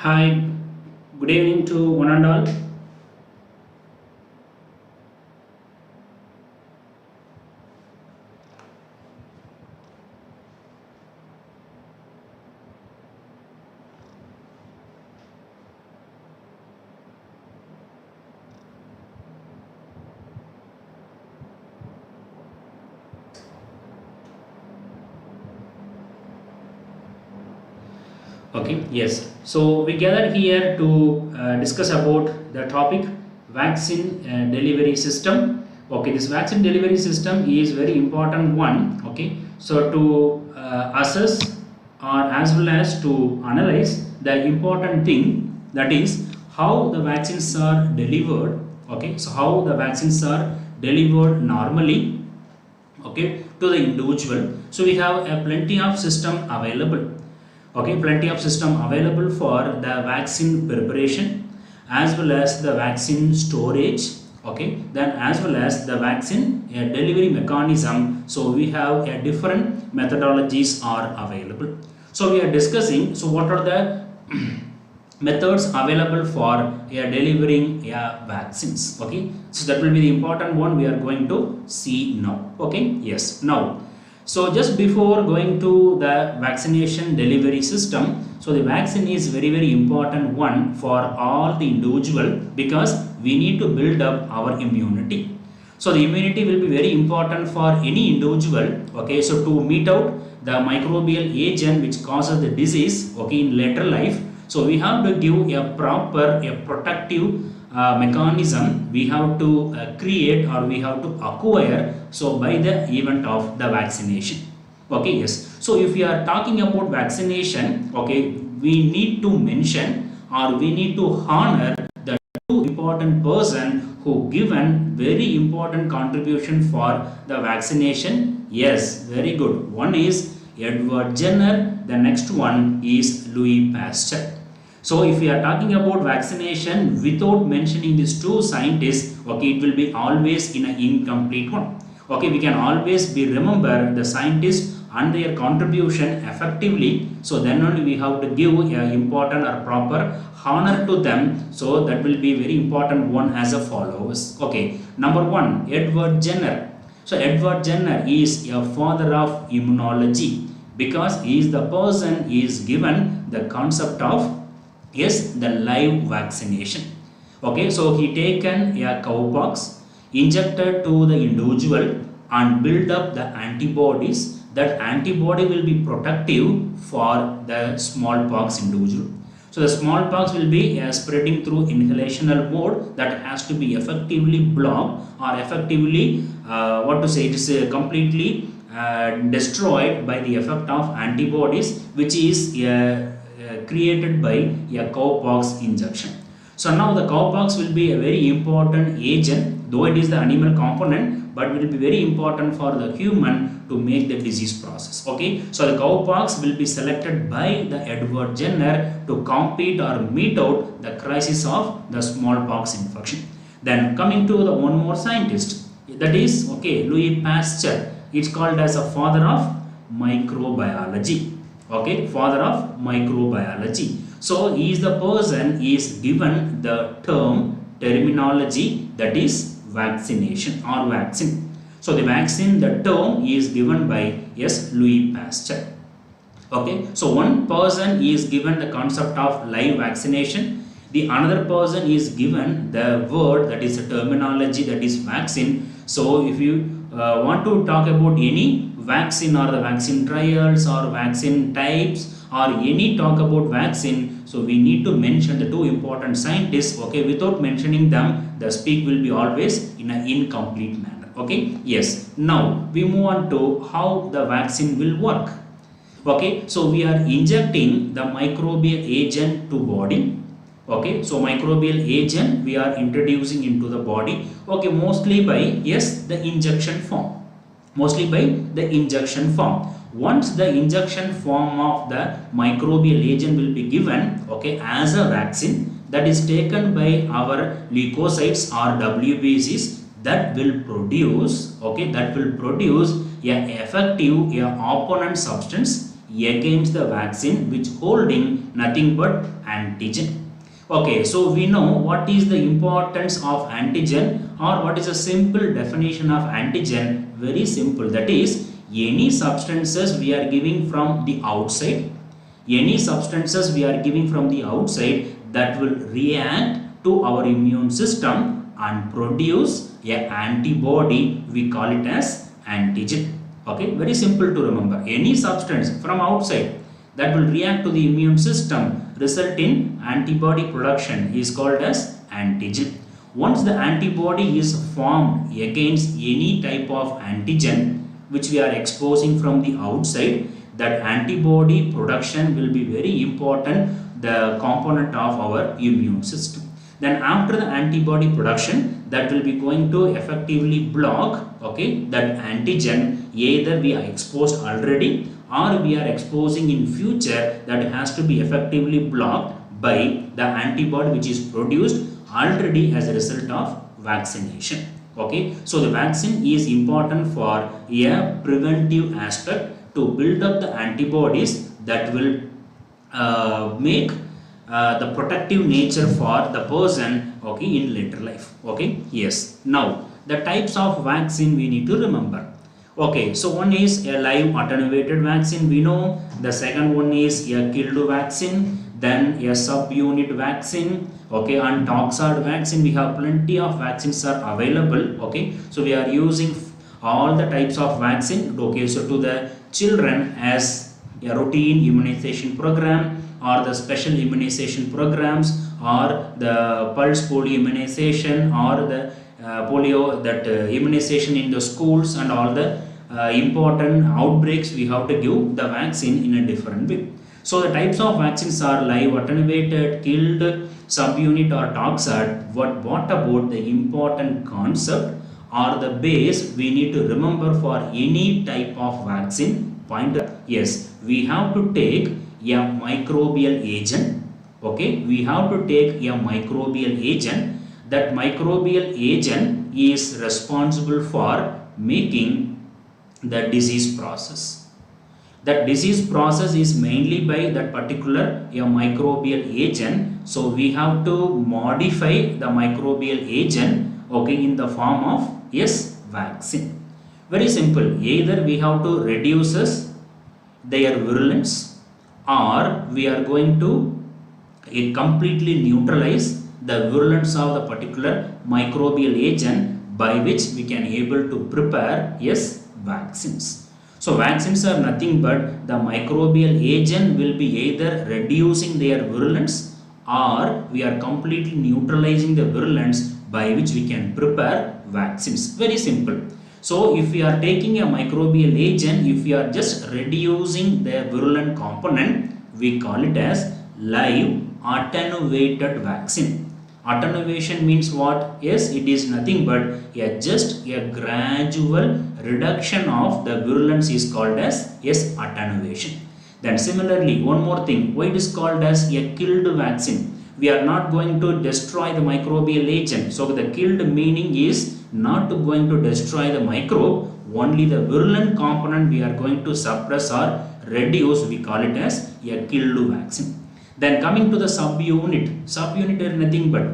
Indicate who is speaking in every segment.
Speaker 1: Hi, good evening to one and all. Okay, yes. So we gather here to discuss about the topic vaccine delivery system. Okay, this vaccine delivery system is very important one. Okay, so to assess or as well as to analyze the important thing, that is how the vaccines are delivered. Okay, so how the vaccines are delivered normally, okay, to the individual. So we have a plenty of system available, okay, plenty of system available for the vaccine preparation as well as the vaccine storage, okay, then as well as the vaccine delivery mechanism. So we have a different methodologies are available. So we are discussing, so what are the methods available for delivering vaccines. Okay, so that will be the important one we are going to see now. Okay, yes, now, so just before going to the vaccination delivery system, so the vaccine is very important one for all the individual, because we need to build up our immunity. So the immunity will be very important for any individual. Okay, so to meet out the microbial agent which causes the disease, okay, in later life. So we have to give a proper, a protective mechanism we have to create, or we have to acquire, so by the event of the vaccination. Okay, yes. So if we are talking about vaccination, okay, we need to mention, or we need to honor the two important person who given very important contribution for the vaccination. Yes, very good. One is Edward Jenner, the next one is Louis Pasteur. So if we are talking about vaccination without mentioning these two scientists, okay, it will be always in an incomplete one. Okay, we can always be remember the scientists and their contribution effectively. So then only we have to give a important or proper honor to them. So that will be very important one as a follows. Okay, number one, Edward Jenner. So Edward Jenner is a father of immunology, because he is the person is given the concept of, yes, the live vaccination. Okay, so he taken a cowpox, injected to the individual and build up the antibodies. That antibody will be protective for the smallpox individual. So the smallpox will be spreading through inhalational mode, that has to be effectively blocked, or effectively what to say, it is completely destroyed by the effect of antibodies, which is created by a cowpox injection. So now the cowpox will be a very important agent, though it is the animal component, but will be very important for the human to make the disease process. Okay, so the cowpox will be selected by the Edward Jenner to compete or meet out the crisis of the smallpox infection. Then coming to the one more scientist, that is, okay, Louis Pasteur. It's called as a father of microbiology. Okay, father of microbiology. So he is the person is given the terminology, that is vaccination or vaccine. So the vaccine, the term is given by, yes, Louis Pasteur. Okay, so one person is given the concept of live vaccination, the another person is given the word, that is a terminology, that is vaccine. So if you want to talk about any vaccine or the vaccine trials or vaccine types or any talk about vaccine, so we need to mention the two important scientists. Okay, without mentioning them, the speak will be always in an incomplete manner. Okay, yes. Now we move on to how the vaccine will work. Okay, so we are injecting the microbial agent to body. Okay, so microbial agent we are introducing into the body. Okay, mostly by, yes, the injection form. Mostly by the injection form. Once the injection form of the microbial agent will be given, okay, as a vaccine, that is taken by our leukocytes or WBCs, that will produce, okay, that will produce a effective, a opponent substance against the vaccine which holding nothing but antigen. Okay, so we know what is the importance of antigen, or what is a simple definition of antigen. Very simple, that is any substances we are giving from the outside, any substances we are giving from the outside that will react to our immune system and produce a antibody, we call it as antigen. Okay, very simple to remember. Any substance from outside that will react to the immune system, result in antibody production, is called as antigen. Once the antibody is formed against any type of antigen which we are exposing from the outside, that antibody production will be very important, the component of our immune system. Then after the antibody production, that will be going to effectively block, okay, that antigen either we are exposed already or we are exposing in future, that has to be effectively blocked by the antibody which is produced already as a result of vaccination. Okay, so the vaccine is important for a preventive aspect to build up the antibodies that will make the protective nature for the person, okay, in later life. Okay, yes. Now the types of vaccine we need to remember. Okay, so one is a live attenuated vaccine, we know. The second one is a killed vaccine, then a subunit vaccine, okay, and toxoid vaccine. We have plenty of vaccines are available. Okay, so we are using all the types of vaccine. Okay, so to the children as a routine immunization program, or the special immunization programs, or the pulse polio immunization, or the polio that immunization in the schools, and all the important outbreaks, we have to give the vaccine in a different way. So the types of vaccines are live, attenuated, killed, subunit, or toxoid. What about the important concept or the base we need to remember for any type of vaccine? Point, yes, we have to take a microbial agent. Okay, we have to take a microbial agent. That microbial agent is responsible for making the disease process. That disease process is mainly by that particular a microbial agent. So we have to modify the microbial agent, okay, in the form of, yes, vaccine. Very simple. Either we have to reduce their virulence, or we are going to completely neutralize the virulence of the particular microbial agent, by which we can able to prepare, yes, vaccines. So vaccines are nothing but the microbial agent will be either reducing their virulence, or we are completely neutralizing the virulence, by which we can prepare vaccines. Very simple. So if we are taking a microbial agent, if we are just reducing the virulent component, we call it as live attenuated vaccine. Attenuation means what? Yes, it is nothing but just a gradual reduction of the virulence is called as, yes, attenuation. Then similarly, one more thing, why it is called as a killed vaccine? We are not going to destroy the microbial agent. So the killed meaning is not going to destroy the microbe, only the virulent component we are going to suppress or reduce. We call it as a killed vaccine. Then coming to the subunit. Subunit is nothing but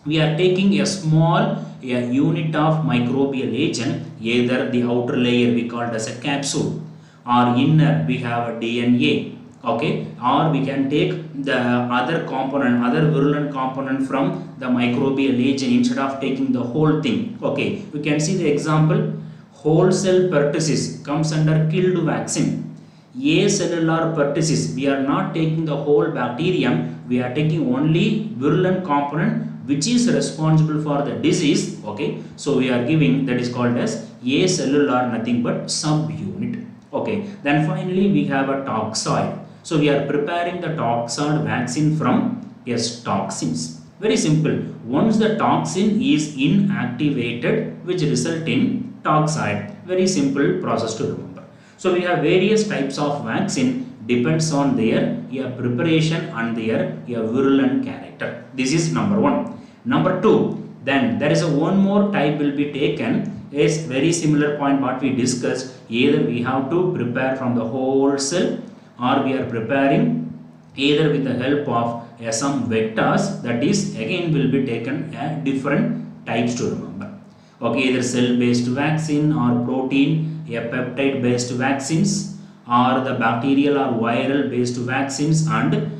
Speaker 1: we are taking a small unit of microbial agent, either the outer layer we call it as a capsule, or inner we have a DNA, okay, or we can take the other component, other virulent component from the microbial agent instead of taking the whole thing. Okay, we can see the example. Whole cell pertussis comes under killed vaccine. Acellular pertussis, we are not taking the whole bacterium, we are taking only virulent component which is responsible for the disease. Okay, so we are giving, that is called as acellular, nothing but subunit. Okay, then finally we have a toxoid. So we are preparing the toxoid vaccine from, yes, toxins. Very simple. Once the toxin is inactivated, which result in toxoid. Very simple process to remember. So we have various types of vaccine, depends on their preparation and their virulent character. This is number one. Number two, then there is a one more type will be taken, is very similar point what we discussed. Either we have to prepare from the whole cell, or we are preparing either with the help of some vectors, that is again will be taken different types to remember. Okay, either cell based vaccine or protein, peptide based vaccines, or the bacterial or viral based vaccines, and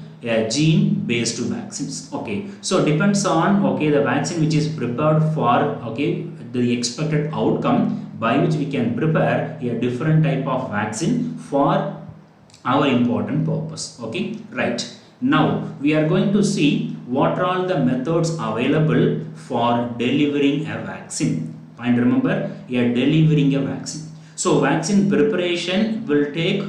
Speaker 1: gene based vaccines. Okay, so depends on the vaccine which is prepared for the expected outcome, by which we can prepare a different type of vaccine for our important purpose. Okay, right. Now we are going to see what are all the methods available for delivering a vaccine. And remember, delivering a vaccine. So vaccine preparation will take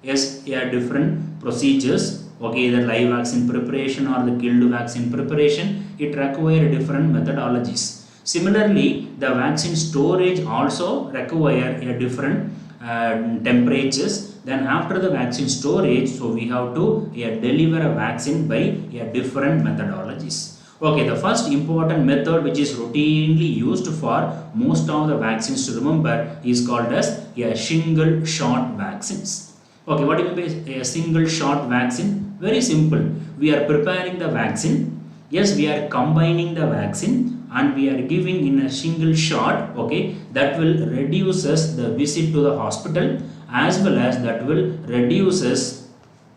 Speaker 1: different procedures. Okay, the live vaccine preparation or the killed vaccine preparation, it require different methodologies. Similarly, the vaccine storage also require a different temperatures. Then after the vaccine storage, so we have to deliver a vaccine by different methodologies. Okay, the first important method which is routinely used for most of the vaccines to remember is called as a single shot vaccines. Okay, what do you mean by a single shot vaccine? Very simple. We are preparing the vaccine. Yes, we are combining the vaccine and we are giving in a single shot. Okay, that will reduces the visit to the hospital, as well as that will reduces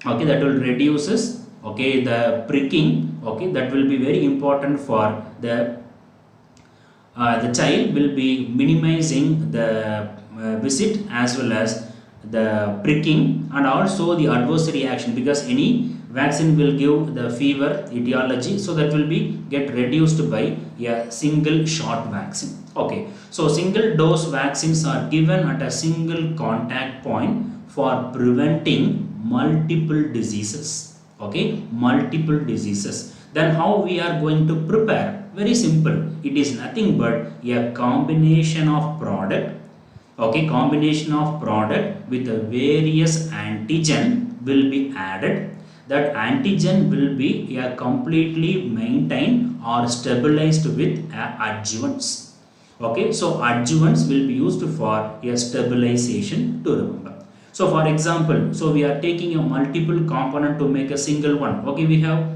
Speaker 1: the pricking. Okay, that will be very important for the child will be minimizing the visit as well as the pricking, and also the adverse reaction, because any vaccine will give the fever etiology, so that will be get reduced by a single shot vaccine. Okay, so single dose vaccines are given at a single contact point for preventing multiple diseases. Okay, multiple diseases. Then how we are going to prepare? Very simple. It is nothing but a combination of product. Okay, combination of product with the various antigen will be added. That antigen will be completely maintained or stabilized with adjuvants. Okay, so adjuvants will be used for a stabilization to remember. So for example, so we are taking a multiple component to make a single one. Okay, we have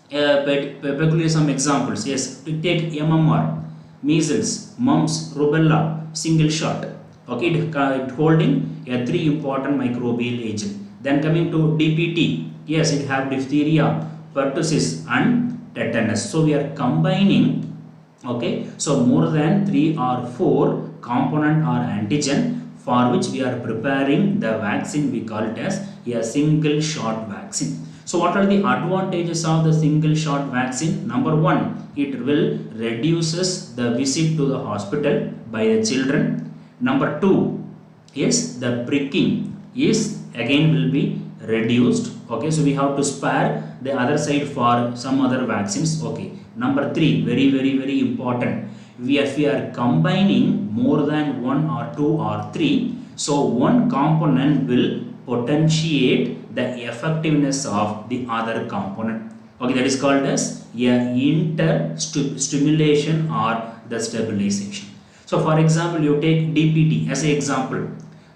Speaker 1: peculiar some examples. Yes, to take MMR, measles, mumps, rubella, single shot. Okay, it holding a 3 important microbial agent. Then coming to DPT, yes, it have diphtheria, pertussis, and tetanus. So we are combining. Okay, so more than 3 or 4 component or antigen for which we are preparing the vaccine. We call it as a single shot vaccine. So what are the advantages of the single shot vaccine? Number 1, it will reduces the visit to the hospital by the children. Number 2, yes, the pricking is again will be reduced. Okay, so we have to spare the other side for some other vaccines. Okay, number 3, very important, if we are combining more than 1 or 2 or 3, so one component will potentiate the effectiveness of the other component. Okay, that is called as stimulation or the stabilization. So for example, you take DPT as an example.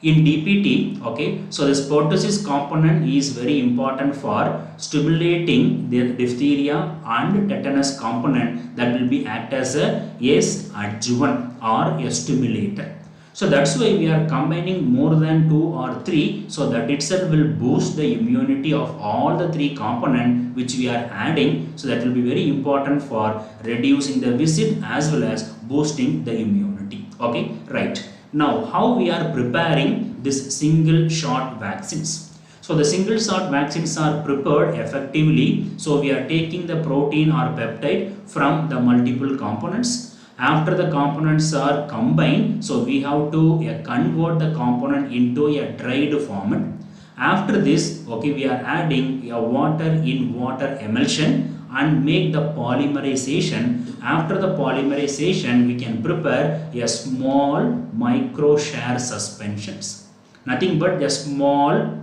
Speaker 1: In DPT, okay, so this pertussis component is very important for stimulating the diphtheria, and tetanus component that will be act as a adjuvant or a stimulator. So that's why we are combining more than 2 or 3, so that itself will boost the immunity of all the 3 components which we are adding. So that will be very important for reducing the visit as well as boosting the immunity. Okay, right. Now how we are preparing this single shot vaccines? So the single shot vaccines are prepared effectively. So we are taking the protein or peptide from the multiple components. After the components are combined, so we have to convert the component into a dried format. After this, okay, we are adding a water in water emulsion and make the polymerization. After the polymerization, we can prepare a small micro share suspensions. Nothing but a small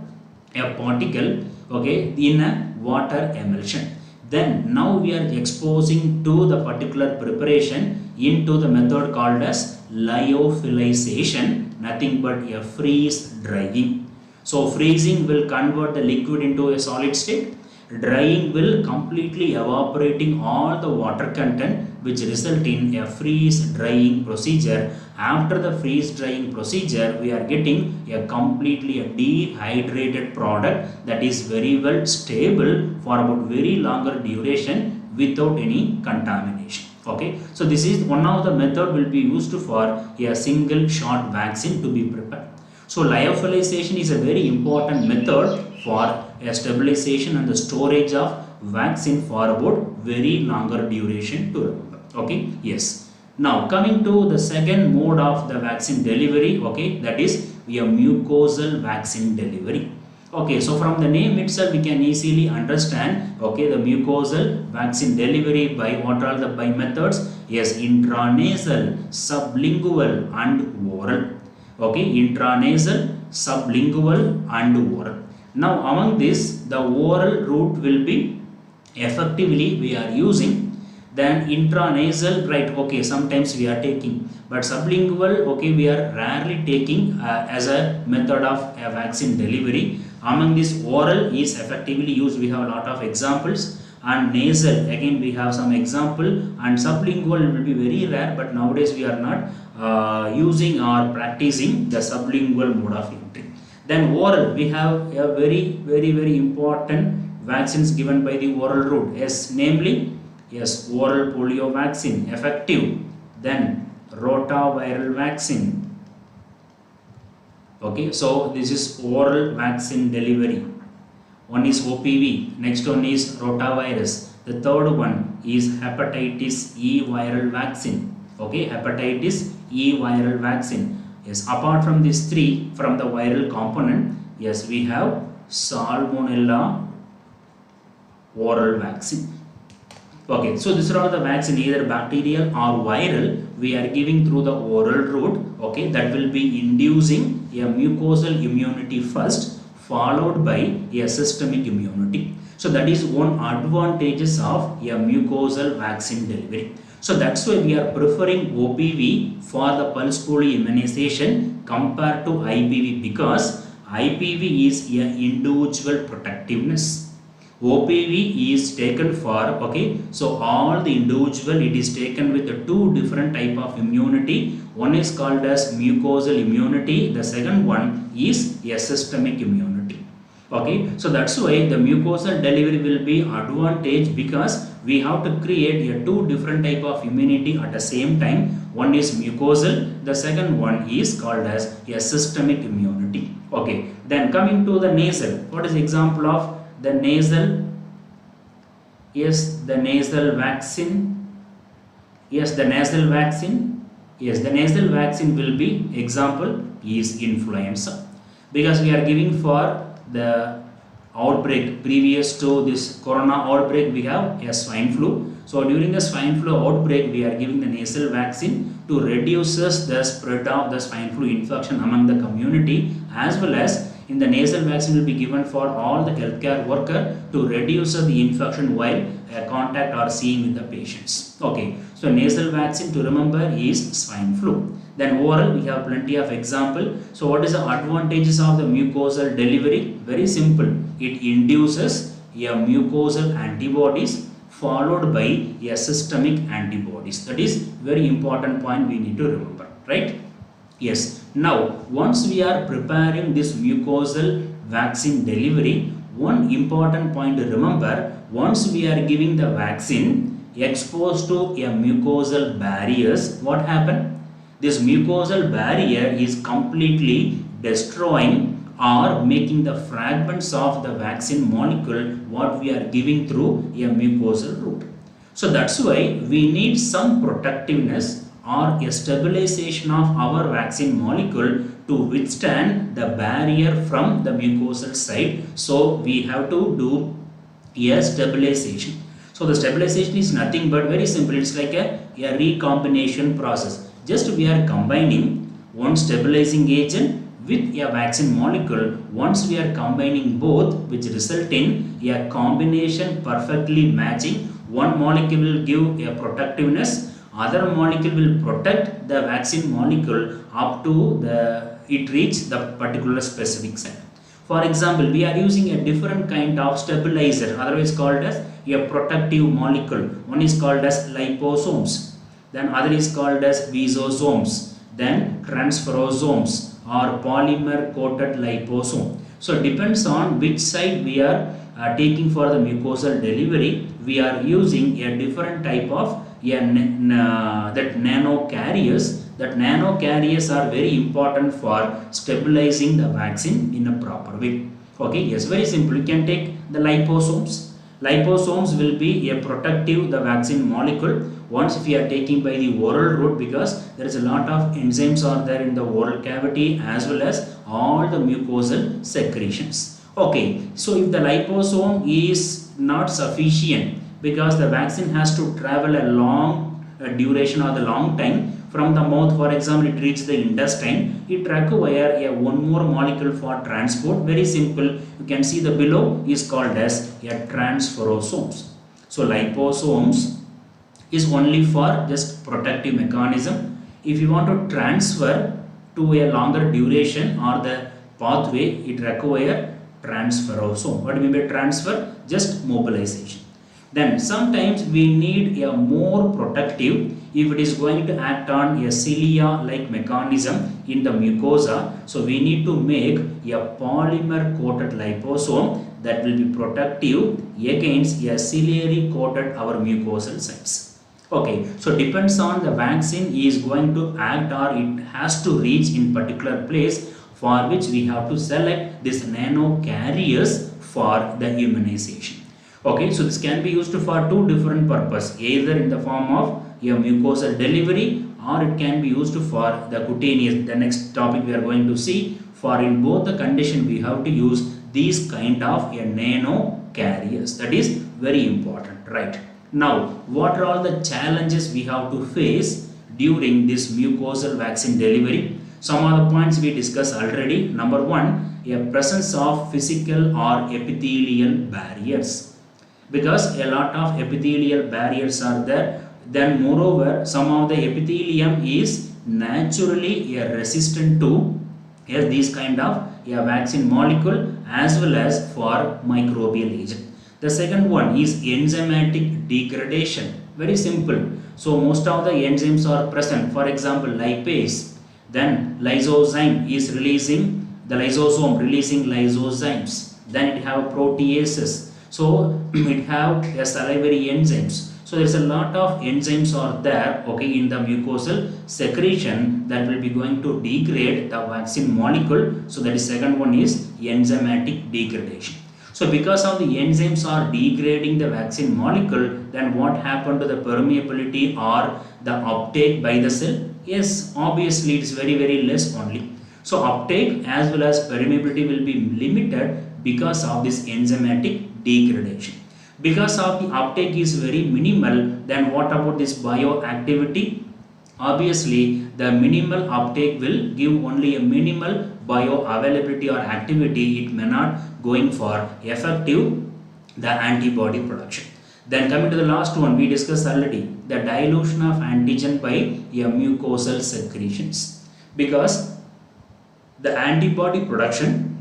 Speaker 1: particle, okay, in a water emulsion. Then now we are exposing to the particular preparation into the method called as lyophilization, nothing but a freeze drying. So freezing will convert the liquid into a solid state. Drying will completely evaporating all the water content, which result in a freeze drying procedure. After the freeze drying procedure, we are getting a completely dehydrated product that is very well stable for about very longer duration without any contamination. Okay, so this is one of the method will be used for a single shot vaccine to be prepared. So lyophilization is a very important method for a stabilization and the storage of vaccine for about very longer duration to remember. Okay, yes. Now coming to the second mode of the vaccine delivery, okay, that is a mucosal vaccine delivery. Okay, so from the name itself we can easily understand, okay, the mucosal vaccine delivery by what are the by methods? Yes, intranasal, sublingual and oral. Okay, intranasal, sublingual and oral. Now among this, the oral route will be effectively we are using, then intranasal, right, okay, sometimes we are taking, but sublingual, okay, we are rarely taking as a method of a vaccine delivery. Among this, oral is effectively used, we have a lot of examples, and nasal again we have some example, and sublingual will be very rare, but nowadays we are not using or practicing the sublingual mode of entry. Then oral, we have a very important vaccines given by the oral route. Yes, namely, yes, oral polio vaccine, effective. Then rotaviral vaccine. Okay, so this is oral vaccine delivery. One is OPV, next one is rotavirus. The third one is hepatitis E viral vaccine. Okay, hepatitis E viral vaccine. Yes, apart from these three, from the viral component, yes, we have salmonella oral vaccine. Okay, so these are the vaccine, either bacterial or viral, we are giving through the oral route. Okay, that will be inducing a mucosal immunity first, followed by a systemic immunity. So that is one advantages of a mucosal vaccine delivery. So that's why we are preferring OPV for the pulse polio immunization compared to IPV, because IPV is an individual protectiveness. OPV is taken for, okay, so all the individual, it is taken with the two different type of immunity. One is called as mucosal immunity, the second one is a systemic immunity. Okay, so that's why the mucosal delivery will be advantage, because we have to create a two different type of immunity at the same time. One is mucosal, the second one is called as a systemic immunity. Okay, then coming to the nasal, what is the example of the nasal? Yes, the nasal vaccine. Yes, the nasal vaccine. Yes, the nasal vaccine will be, example is influenza, because we are giving for the outbreak previous to this corona outbreak, we have a swine flu. So during the swine flu outbreak, we are giving the nasal vaccine to reduce the spread of the swine flu infection among the community, as well as in the nasal vaccine will be given for all the healthcare worker to reduce the infection while contact or seeing with the patients. Okay, so nasal vaccine to remember is swine flu. Then oral, we have plenty of example. So what is the advantages of the mucosal delivery? Very simple. It induces a mucosal antibodies followed by a systemic antibodies. That is very important point we need to remember, right? Yes. Now, once we are preparing this mucosal vaccine delivery, one important point to remember, once we are giving the vaccine exposed to a mucosal barriers, what happens? This mucosal barrier is completely destroying or making the fragments of the vaccine molecule what we are giving through a mucosal route. So that's why we need some protectiveness or a stabilization of our vaccine molecule to withstand the barrier from the mucosal side. So we have to do a stabilization. So the stabilization is nothing but very simple. It's like a recombination process. Just we are combining one stabilizing agent with a vaccine molecule. Once we are combining both, which result in a combination perfectly matching, one molecule will give a protectiveness, other molecule will protect the vaccine molecule up to it reach the particular specific site. For example, we are using a different kind of stabilizer, otherwise called as a protective molecule. One is called as liposomes, then other is called as visosomes, then transferosomes or polymer coated liposome. So depends on which side we are taking for the mucosal delivery. We are using a different type of that nano carriers. That nano carriers are very important for stabilizing the vaccine in a proper way. Okay, yes, very simple. You can take the liposomes. Liposomes will be a protective the vaccine molecule once if you are taking by the oral route, because there is a lot of enzymes are there in the oral cavity as well as all the mucosal secretions. Okay, so if the liposome is not sufficient, because the vaccine has to travel a long duration or the long time from the mouth, for example, it reaches the intestine, it requires a one more molecule for transport. Very simple, you can see the below is called as a transferosomes. So liposomes is only for just protective mechanism. If you want to transfer to a longer duration or the pathway, it requires transferosome. What do you mean by transfer? Just mobilization. Then sometimes we need a more protective if it is going to act on a cilia like mechanism in the mucosa. So we need to make a polymer coated liposome that will be protective against a ciliary coated our mucosal sites. Okay, so depends on the vaccine is going to act or it has to reach in particular place, for which we have to select this nano carriers for the immunization. Okay, so this can be used for two different purposes, either in the form of a mucosal delivery or it can be used for the cutaneous. The next topic we are going to see, for in both the condition we have to use these kind of a nano carriers. That is very important, right? Now, what are all the challenges we have to face during this mucosal vaccine delivery? Some of the points we discussed already. Number one, a presence of physical or epithelial barriers. Because a lot of epithelial barriers are there, then moreover some of the epithelium is naturally resistant to these kind of vaccine molecule as well as for microbial agent. The second one is enzymatic degradation. Very simple. So most of the enzymes are present. For example, lipase, then lysozyme is releasing the lysosome releasing lysozymes. Then it have proteases. So it have a salivary enzymes. So there is a lot of enzymes are there, okay, in the mucosal secretion that will be going to degrade the vaccine molecule. So that is second one is enzymatic degradation. So because of the enzymes are degrading the vaccine molecule, then what happened to the permeability or the uptake by the cell? Yes, obviously it is very less only. So uptake as well as permeability will be limited because of this enzymatic degradation. Because of the uptake is very minimal, then what about this bioactivity? Obviously the minimal uptake will give only a minimal bioavailability or activity. It may not going for effective the antibody production. Then coming to the last one, we discussed already the dilution of antigen by a mucosal secretions. Because the antibody production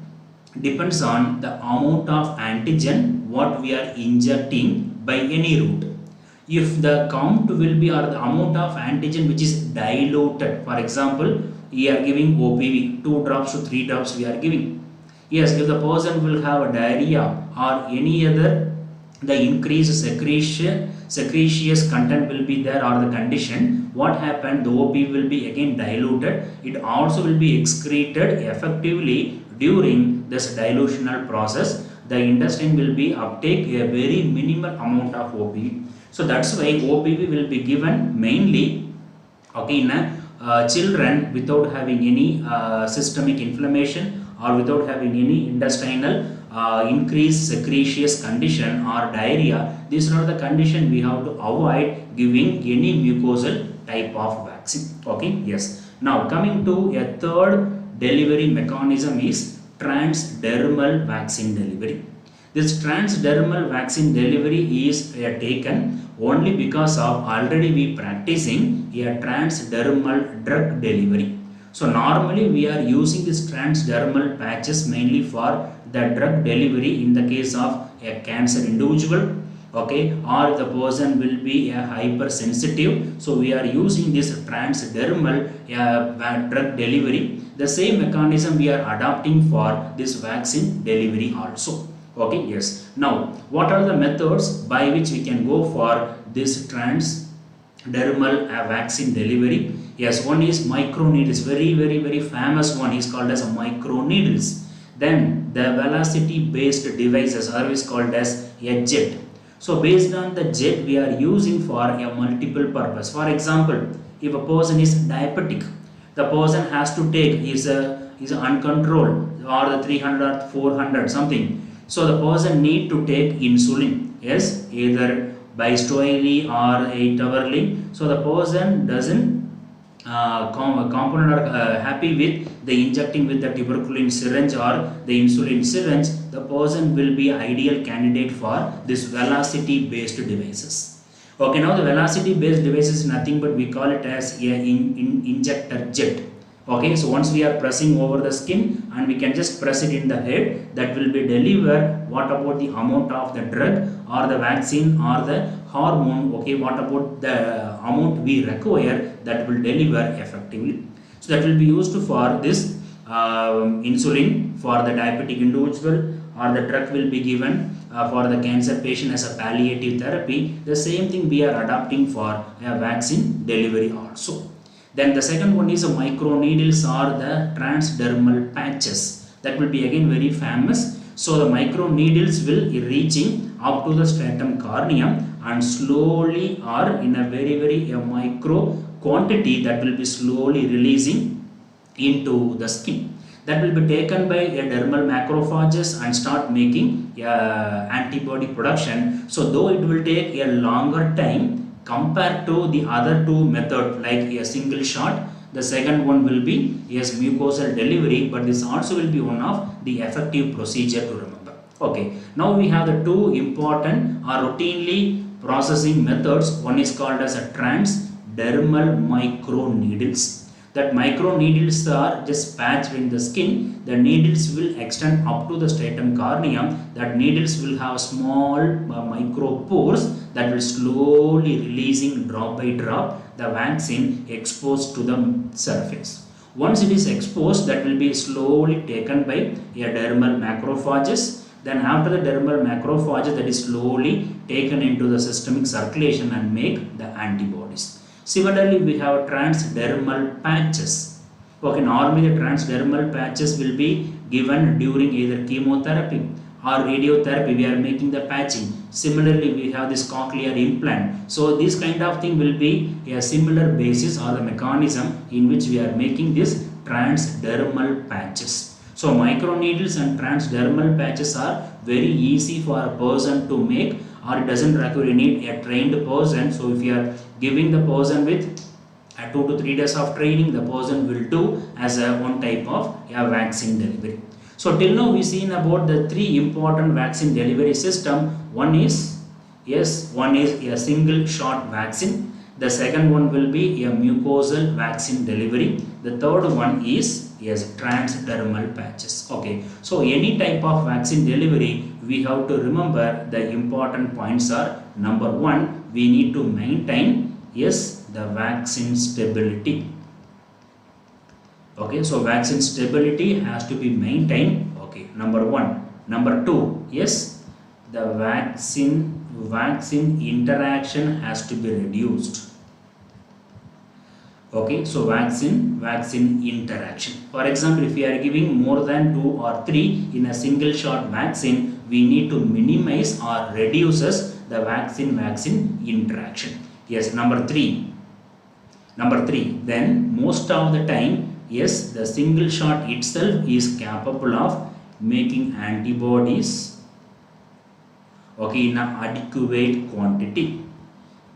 Speaker 1: depends on the amount of antigen what we are injecting by any route. If the count will be or the amount of antigen which is diluted, for example, we are giving OPV 2 drops to 3 drops we are giving. Yes, if the person will have a diarrhea or any other the increased secretions content will be there or the condition, what happened, the OPV will be again diluted. It also will be excreted effectively during this dilutional process. The intestine will be uptake a very minimal amount of OPV. So that's why OPV will be given mainly, okay, in children without having any systemic inflammation or without having any intestinal increased secretions condition or diarrhea. These are the condition we have to avoid giving any mucosal type of vaccine. Okay, yes. Now coming to a third delivery mechanism is transdermal vaccine delivery. This transdermal vaccine delivery is taken only because of already we practicing a transdermal drug delivery. So normally we are using this transdermal patches mainly for the drug delivery in the case of a cancer individual, okay, or the person will be a hypersensitive. So we are using this transdermal drug delivery. The same mechanism we are adopting for this vaccine delivery also. Okay, yes. Now, what are the methods by which we can go for this transdermal vaccine delivery? Yes, one is microneedles, very famous one is called as microneedles. Then the velocity based devices, otherwise called as a jet. So based on the jet we are using for a multiple purpose. For example, if a person is diabetic, the person has to take is uncontrolled or the 300 or 400 something. So the person need to take insulin, yes, either by stoily or 8-hourly. So the person doesn't component are happy with the injecting with the tuberculin syringe or the insulin syringe, the person will be ideal candidate for this velocity based devices. Okay, now the velocity based device is nothing but we call it as a injector jet. Okay, so once we are pressing over the skin and we can just press it in the head, that will be deliver what about the amount of the drug or the vaccine or the hormone. Okay, what about the amount we require, that will deliver effectively. So that will be used for this insulin for the diabetic individual, or the drug will be given for the cancer patient as a palliative therapy. The same thing we are adopting for a vaccine delivery also. Then the second one is microneedles or the transdermal patches. That will be again very famous. So the microneedles will be reaching up to the stratum corneum and slowly or in a very micro quantity, that will be slowly releasing into the skin. That will be taken by a dermal macrophages and start making antibody production. So though it will take a longer time compared to the other two methods like a single shot, the second one will be yes mucosal delivery, but this also will be one of the effective procedure to remember. Okay, now we have the two important or routinely processing methods. One is called as a transdermal microneedles. That microneedles are just patched in the skin. The needles will extend up to the stratum corneum. That needles will have small micro pores that will slowly releasing drop by drop the vaccine exposed to the surface. Once it is exposed, that will be slowly taken by a dermal macrophages. Then after the dermal macrophages, that is slowly taken into the systemic circulation and make the antibodies. Similarly, we have transdermal patches. Okay, normally the transdermal patches will be given during either chemotherapy or radiotherapy. We are making the patching. Similarly, we have this cochlear implant. So this kind of thing will be a similar basis or the mechanism in which we are making this transdermal patches. So microneedles and transdermal patches are very easy for a person to make, or it doesn't require need a trained person. So if you are giving the person with 2 to 3 days of training, the person will do as a one type of a vaccine delivery. So till now we seen about the three important vaccine delivery system. One is a single shot vaccine. The second one will be a mucosal vaccine delivery. The third one is transdermal patches. Okay, so any type of vaccine delivery, we have to remember the important points are: number one, we need to maintain the vaccine stability. Okay, so vaccine stability has to be maintained. Okay, number one. Number two, the vaccine interaction has to be reduced. Okay, so vaccine interaction. For example, if we are giving more than 2 or 3 in a single shot vaccine, we need to minimize or reduces the vaccine interaction. Yes, number three. Then most of the time, the single shot itself is capable of making antibodies, okay, in an adequate quantity.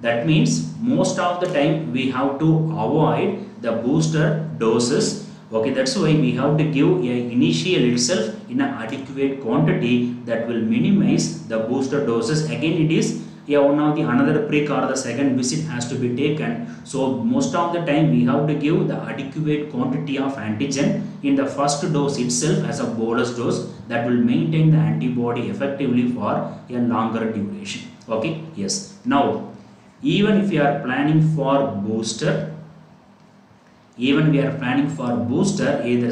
Speaker 1: That means most of the time we have to avoid the booster doses. Okay, that's why we have to give a initial itself in an adequate quantity that will minimize the booster doses. Again, it is yeah, one of the another prick or the second visit has to be taken. So most of the time we have to give the adequate quantity of antigen in the first dose itself as a bolus dose that will maintain the antibody effectively for a longer duration. Okay, yes. Now, even if you are planning for booster, either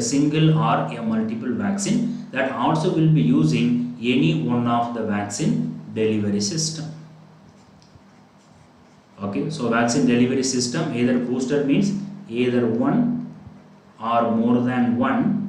Speaker 1: single or a multiple vaccine, that also will be using any one of the vaccine delivery system. Okay, so vaccine delivery system, either booster means either one or more than one.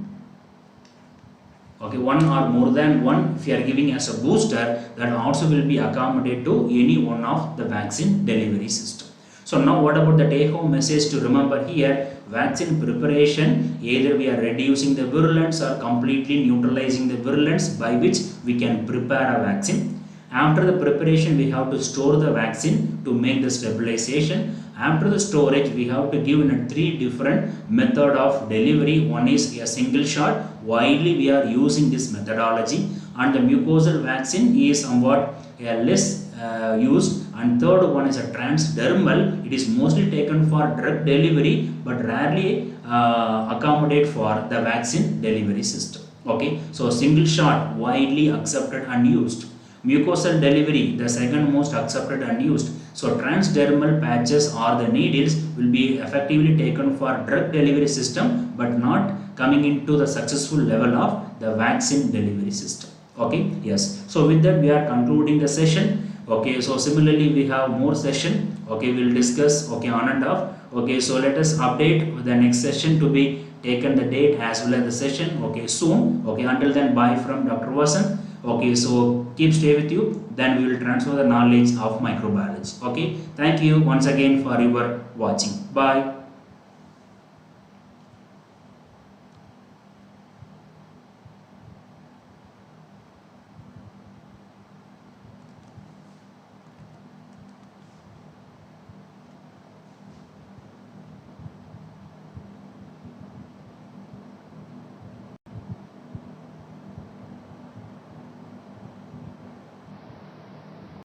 Speaker 1: Okay, one or more than one, if you are giving as a booster, that also will be accommodated to any one of the vaccine delivery system. So now what about the take home message to remember here? Vaccine preparation, either we are reducing the virulence or completely neutralizing the virulence by which we can prepare a vaccine. After the preparation, we have to store the vaccine to make the stabilization. After the storage, we have to give in a 3 different method of delivery. One is a single shot. Widely we are using this methodology, and the mucosal vaccine is somewhat less used, and third one is a transdermal. It is mostly taken for drug delivery but rarely accommodate for the vaccine delivery system. Okay, so single shot widely accepted and used. Mucosal delivery, the second most accepted and used. So transdermal patches or the needles will be effectively taken for drug delivery system but not coming into the successful level of the vaccine delivery system. Okay, yes. So with that we are concluding the session. Okay, so similarly we have more session. Okay, we'll discuss on and off. Okay, so let us update the next session to be taken the date as well as the session. Okay, soon. Okay, until then, bye from Dr. Vasant. Okay, so keep stay with you, then we will transfer the knowledge of microbiology. Okay, thank you once again for your watching. Bye.